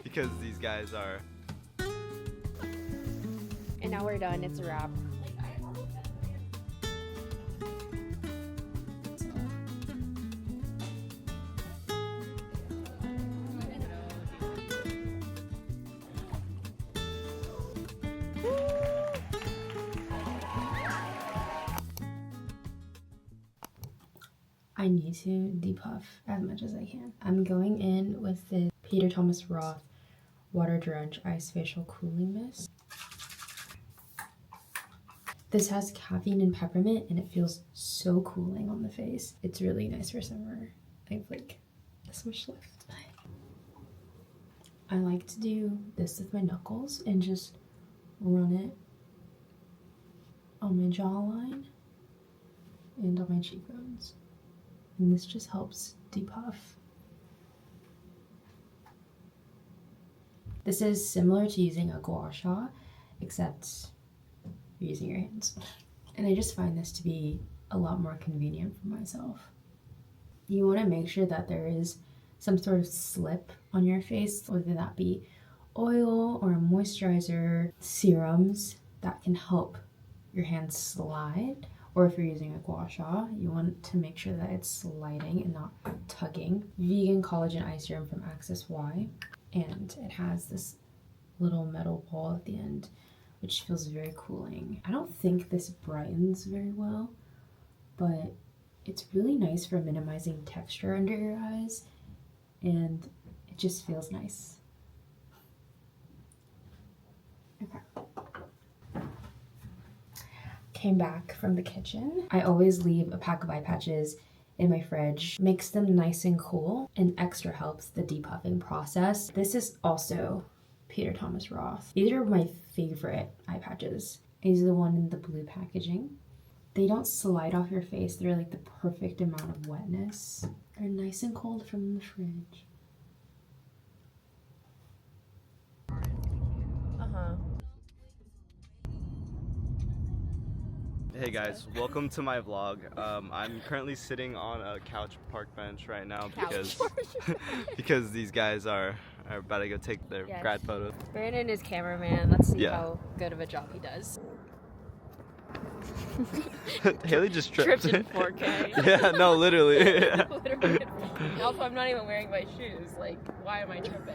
because these guys are. And now we're done. It's a wrap. I need to depuff as much as I can. I'm going in with the Peter Thomas Roth Water Drench Ice Facial Cooling Mist. This has caffeine and peppermint and it feels so cooling on the face. It's really nice for summer. I have like this much left. I like to do this with my knuckles and just run it on my jawline and on my cheekbones. And this just helps depuff. This is similar to using a gua sha, except you're using your hands. And I just find this to be a lot more convenient for myself. You want to make sure that there is some sort of slip on your face, whether that be oil or a moisturizer, serums that can help your hands slide. Or if you're using a gua sha, you want to make sure that it's sliding and not tugging. Vegan collagen eye serum from Access Y. And it has this little metal ball at the end, which feels very cooling. I don't think this brightens very well, but it's really nice for minimizing texture under your eyes, and it just feels nice. Okay. Came back from the kitchen. I always leave a pack of eye patches in my fridge. Makes them nice and cool and extra helps the depuffing process. This is also Peter Thomas Roth. These are my favorite eye patches. These are the one in the blue packaging. They don't slide off your face. They're like the perfect amount of wetness. They're nice and cold from the fridge. Hey guys, welcome to my vlog. I'm currently sitting on a couch park bench right now because these guys are about to go take their grad photo. Brandon is cameraman. Let's see how good of a job he does. Haley just tripped in 4K. Yeah, no, literally. Literally. Also, I'm not even wearing my shoes. Like, why am I tripping?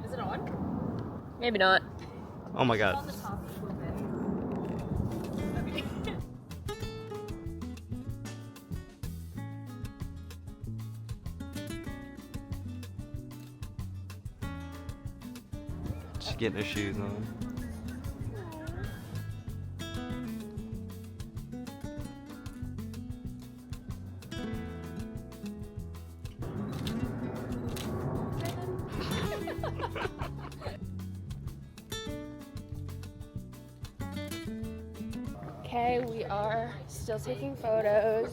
Is it on? Maybe not. Oh my god. Just getting her shoes on. Okay, we are still taking photos.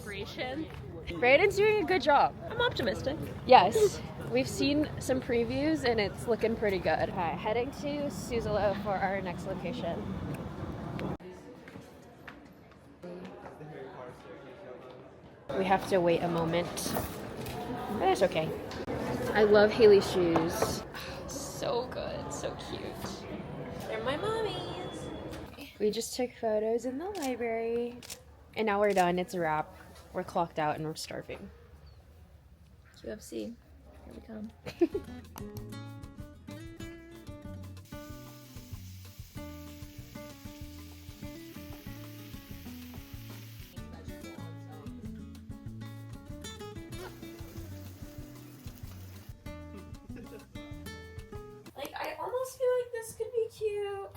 Brayden's doing a good job. I'm optimistic. Yes, we've seen some previews and it's looking pretty good. Okay, heading to Suzzallo for our next location. We have to wait a moment, but that's okay. I love Haley's shoes. So good, so cute. They're my mommies. We just took photos in the library, and now we're done. It's a wrap. We're clocked out and we're starving. QFC. Here we come. Like, I almost feel like this could be cute.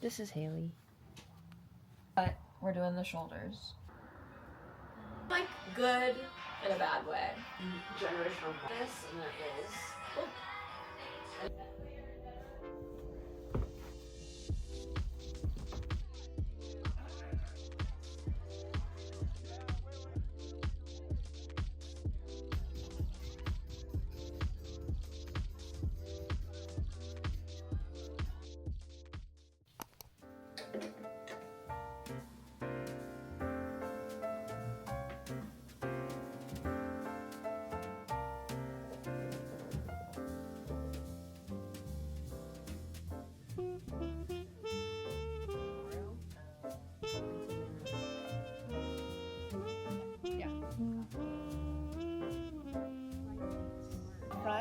This is Haley. But we're doing the shoulders. Like, good in a bad way. Generational this, and there is.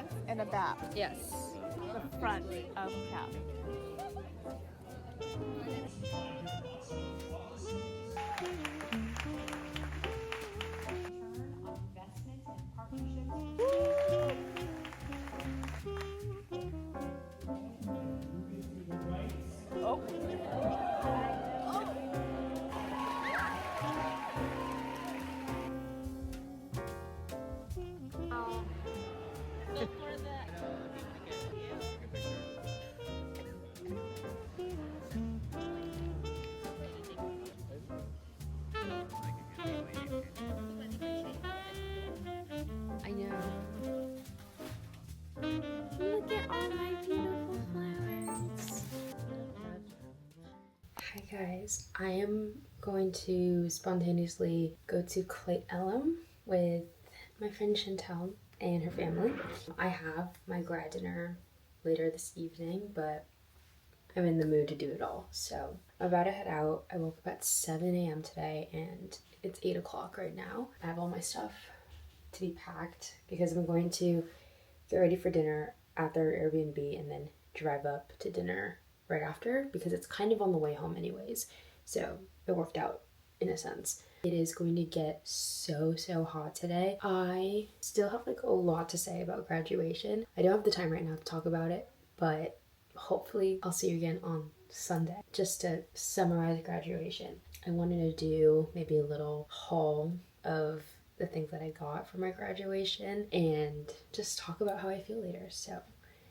pants and a bag. Yes. The front of cap. I know. Look at all my beautiful flowers. Hi guys, I am going to spontaneously go to Clay Ellum with my friend Chantel and her family. I have my grad dinner later this evening, but I'm in the mood to do it all. So I'm about to head out. I woke up at 7 a.m. today and it's 8 o'clock right now. I have all my stuff to be packed because I'm going to get ready for dinner at their Airbnb and then drive up to dinner right after because it's kind of on the way home anyways. So it worked out in a sense. It is going to get so hot today. I still have like a lot to say about graduation. I don't have the time right now to talk about it, but hopefully I'll see you again on Sunday. Just to summarize graduation, I wanted to do maybe a little haul of the things that I got for my graduation and just talk about how I feel later. So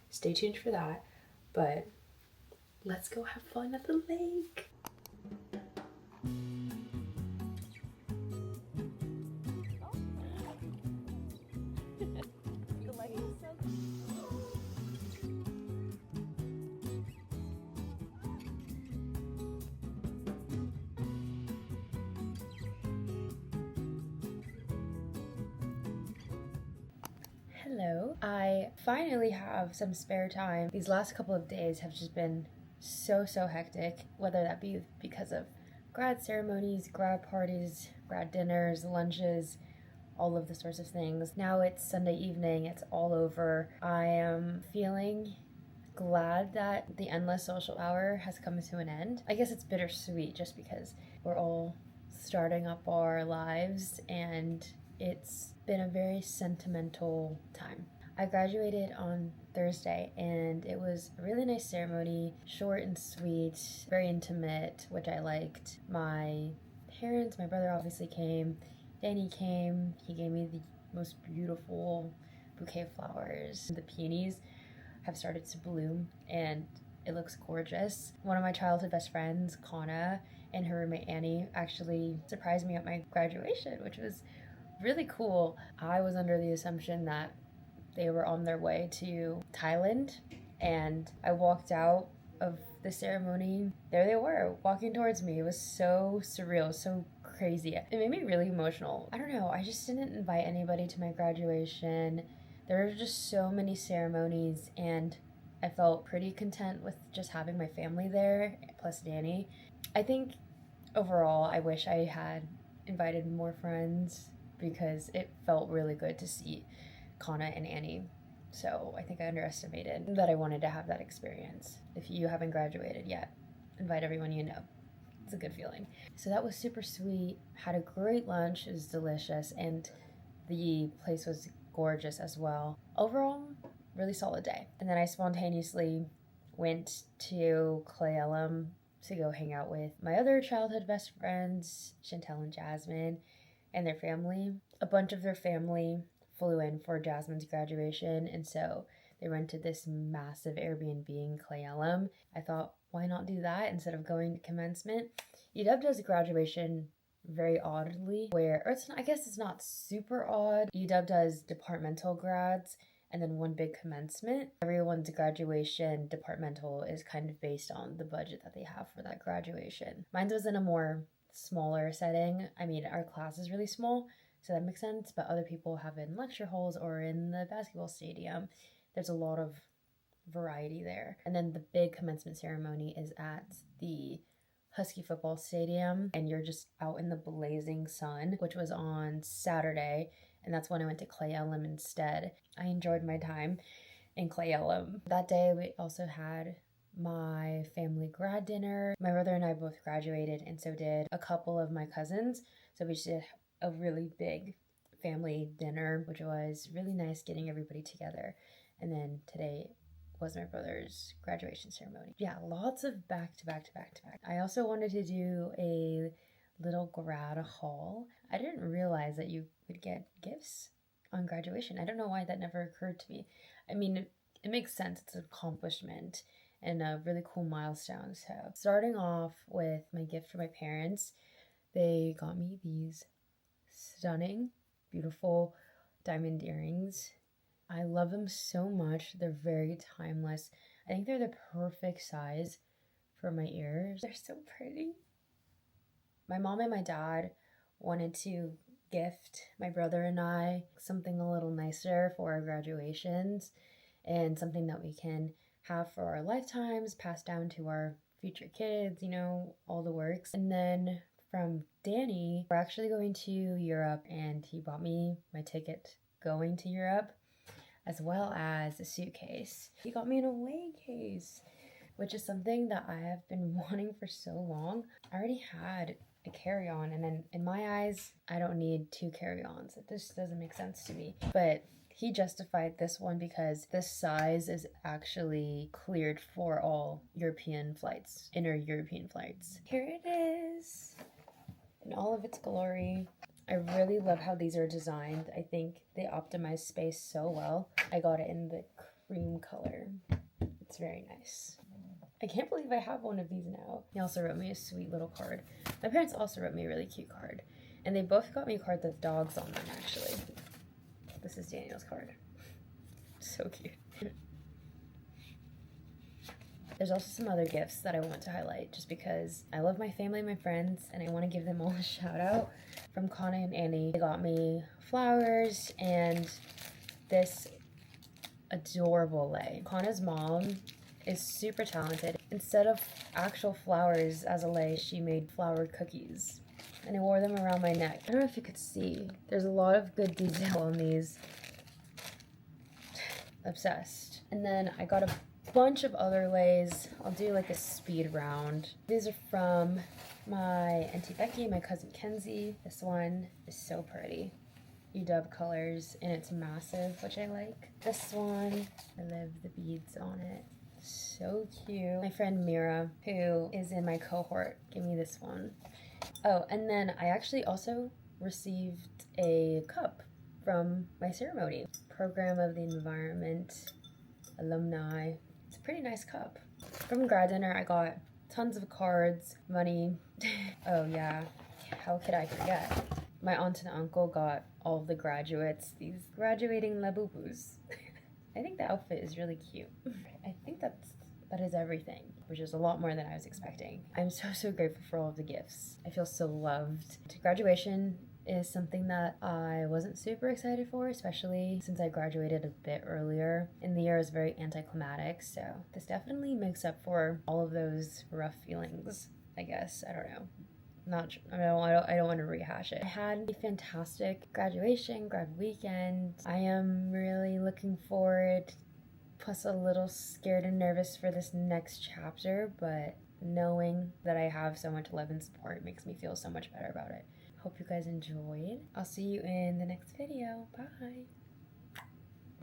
stay tuned for that, but let's go have fun at the lake. Hello. I finally have some spare time. These last couple of days have just been so hectic, whether that be because of grad ceremonies, grad parties, grad dinners, lunches, all of the sorts of things. Now it's Sunday evening, it's all over. I am feeling glad that the endless social hour has come to an end. I guess it's bittersweet just because we're all starting up our lives and it's been a very sentimental time. I graduated on Thursday and it was a really nice ceremony, short and sweet, very intimate, which I liked. My parents, my brother obviously came, Danny came, he gave me the most beautiful bouquet of flowers. The peonies have started to bloom and it looks gorgeous. One of my childhood best friends, Kana, and her roommate Annie actually surprised me at my graduation, which was really cool. I was under the assumption that they were on their way to Thailand and I walked out of the ceremony. There they were walking towards me. It was so surreal, so crazy. It made me really emotional. I don't know, I just didn't invite anybody to my graduation. There were just so many ceremonies and I felt pretty content with just having my family there, plus Danny. I think overall I wish I had invited more friends because it felt really good to see Kana and Annie. So I think I underestimated that I wanted to have that experience. If you haven't graduated yet, invite everyone you know. It's a good feeling. So that was super sweet. Had a great lunch. It was delicious. And the place was gorgeous as well. Overall, really solid day. And then I spontaneously went to Clay Ellum to go hang out with my other childhood best friends, Chantel and Jasmine, and their family. A bunch of their family flew in for Jasmine's graduation, and so they rented this massive Airbnb in Clay Ellum. I thought, why not do that instead of going to commencement? UW does graduation very oddly, I guess it's not super odd. UW does departmental grads and then one big commencement. Everyone's graduation departmental is kind of based on the budget that they have for that graduation. Mine was in a more smaller setting. I mean, our class is really small, so that makes sense, but other people have in lecture halls or in the basketball stadium. There's a lot of variety there. And then the big commencement ceremony is at the Husky football stadium, and you're just out in the blazing sun, which was on Saturday, and that's when I went to Clay Ellum instead. I enjoyed my time in Clay Ellum. That day we also had my family grad dinner. My brother and I both graduated, and so did a couple of my cousins. So we just did a really big family dinner, which was really nice, getting everybody together. And then today was my brother's graduation ceremony. Yeah, lots of back to back to back to back. I also wanted to do a little grad haul. I didn't realize that you would get gifts on graduation. I don't know why that never occurred to me. I mean, it makes sense. It's an accomplishment and a really cool milestone. So starting off with my gift for my parents, they got me these stunning, beautiful diamond earrings. I love them so much. They're very timeless. I think they're the perfect size for my ears. They're so pretty. My mom and my dad wanted to gift my brother and I something a little nicer for our graduations and something that we can have for our lifetimes, pass down to our future kids, you know, all the works. And then from Danny, we're actually going to Europe, and he bought me my ticket going to Europe, as well as a suitcase. He got me an away case, which is something that I have been wanting for so long. I already had a carry-on, and then in my eyes, I don't need 2 carry-ons. This doesn't make sense to me. But he justified this one because this size is actually cleared for all European flights, inner European flights. Here it is in all of its glory. I really love how these are designed. I think they optimize space so well. I got it in the cream color. It's very nice. I can't believe I have one of these now. He also wrote me a sweet little card. My parents also wrote me a really cute card. And they both got me cards with dogs on them, actually. This is Daniel's card. So cute. There's also some other gifts that I want to highlight just because I love my family and my friends, and I want to give them all a shout out. From Kana and Annie, they got me flowers and this adorable lei. Kana's mom is super talented. Instead of actual flowers as a lei, she made flower cookies. And I wore them around my neck. I don't know if you could see. There's a lot of good detail on these. Obsessed. And then I got a bunch of other leis. I'll do like a speed round. These are from my Auntie Becky, my cousin Kenzie. This one is so pretty. UW colors, and it's massive, which I like. This one, I love the beads on it. So cute. My friend Mira, who is in my cohort, gave me this one. Oh, and then I actually also received a cup from my ceremony. Program of the Environment alumni. It's a pretty nice cup. From grad dinner, I got tons of cards, money. Oh yeah, how could I forget? My aunt and uncle got all of the graduates these graduating labubus. I think the outfit is really cute. I think that is everything, which is a lot more than I was expecting. I'm so grateful for all of the gifts. I feel so loved. Graduation is something that I wasn't super excited for, especially since I graduated a bit earlier in the year. It was very anticlimactic, so this definitely makes up for all of those rough feelings, I guess. I don't know. I don't want to rehash it. I had a fantastic graduation, grad weekend. I am really looking forward, plus a little scared and nervous for this next chapter, but knowing that I have so much love and support makes me feel so much better about it. Hope you guys enjoyed. I'll see you in the next video. Bye.